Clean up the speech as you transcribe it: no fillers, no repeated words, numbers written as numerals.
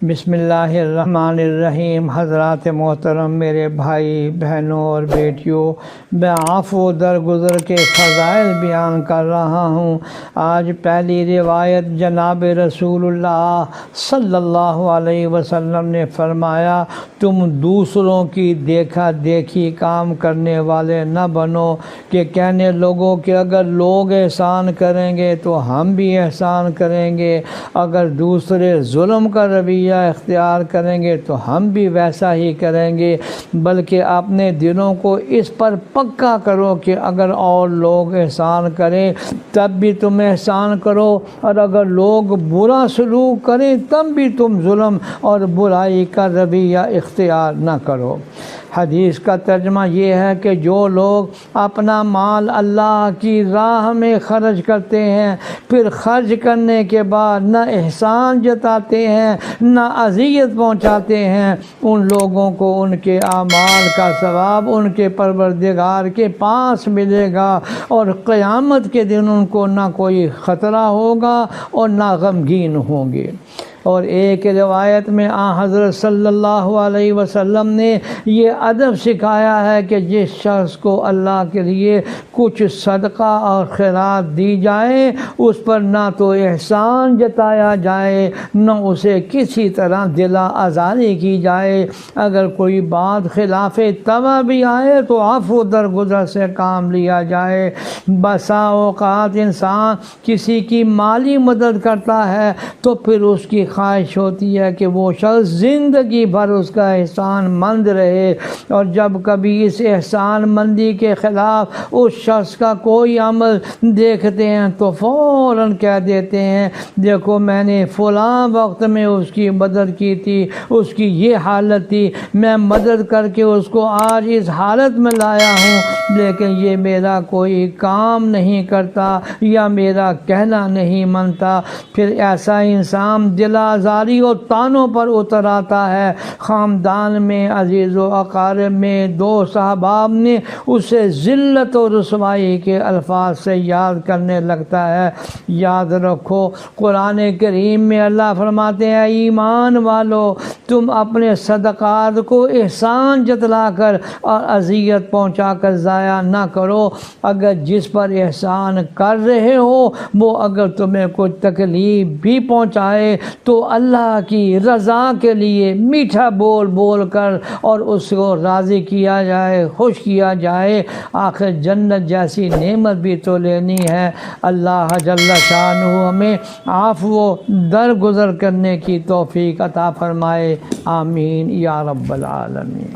بسم اللہ الرحمن الرحیم۔ حضرات محترم، میرے بھائی بہنوں اور بیٹیوں، میں عفو درگزر کے فضائل بیان کر رہا ہوں۔ آج پہلی روایت جناب رسول اللہ صلی اللہ علیہ وسلم نے فرمایا، تم دوسروں کی دیکھا دیکھی کام کرنے والے نہ بنو کہ کہنے لوگوں کہ اگر لوگ احسان کریں گے تو ہم بھی احسان کریں گے، اگر دوسرے ظلم کا رویہ اختیار کریں گے تو ہم بھی ویسا ہی کریں گے، بلکہ اپنے دلوں کو اس پر پکا کرو کہ اگر اور لوگ احسان کریں تب بھی تم احسان کرو، اور اگر لوگ برا سلوک کریں تب بھی تم ظلم اور برائی کا رویہ اختیار نہ کرو۔ حدیث کا ترجمہ یہ ہے کہ جو لوگ اپنا مال اللہ کی راہ میں خرچ کرتے ہیں، پھر خرچ کرنے کے بعد نہ احسان جتاتے ہیں نہ اذیت پہنچاتے ہیں، ان لوگوں کو ان کے اعمال کا ثواب ان کے پروردگار کے پاس ملے گا، اور قیامت کے دن ان کو نہ کوئی خطرہ ہوگا اور نہ غمگین ہوں گے۔ اور ایک روایت میں حضرت صلی اللہ علیہ وسلم نے یہ ادب سکھایا ہے کہ جس شخص کو اللہ کے لیے کچھ صدقہ اور خیرات دی جائے، اس پر نہ تو احسان جتایا جائے نہ اسے کسی طرح دلا آزاری کی جائے، اگر کوئی بات خلاف طبع بھی آئے تو عفو درگزر سے کام لیا جائے۔ بسا اوقات انسان کسی کی مالی مدد کرتا ہے تو پھر اس کی خواہش ہوتی ہے کہ وہ شخص زندگی بھر اس کا احسان مند رہے، اور جب کبھی اس احسان مندی کے خلاف اس شخص کا کوئی عمل دیکھتے ہیں تو فوراً کہہ دیتے ہیں، دیکھو میں نے فلاں وقت میں اس کی مدد کی تھی، اس کی یہ حالت تھی، میں مدد کر کے اس کو آج اس حالت میں لایا ہوں، لیکن یہ میرا کوئی کام نہیں کرتا یا میرا کہنا نہیں مانتا۔ پھر ایسا انسان دل آزاری اور طعنوں پر اتر آتا ہے۔ خاندان میں، عزیز و اقارب میں، دوست احباب نے اسے ذلت و رسوائی کے الفاظ سے یاد کرنے لگتا ہے۔ یاد رکھو، قرآن کریم میں اللہ فرماتے ہیں، ایمان والو تم اپنے صدقات کو احسان جتلا کر اور اذیت پہنچا کر ضائع نہ کرو۔ اگر جس پر احسان کر رہے ہو وہ اگر تمہیں کوئی تکلیف بھی پہنچائے تو اللہ کی رضا کے لیے میٹھا بول بول کر اور اس کو راضی کیا جائے، خوش کیا جائے، آخر جنت جیسی نعمت بھی تو لینی ہے۔ اللہ جل شانہ ہمیں عفو درگزر کرنے کی توفیق عطا فرمائے، آمین یا رب العالمین۔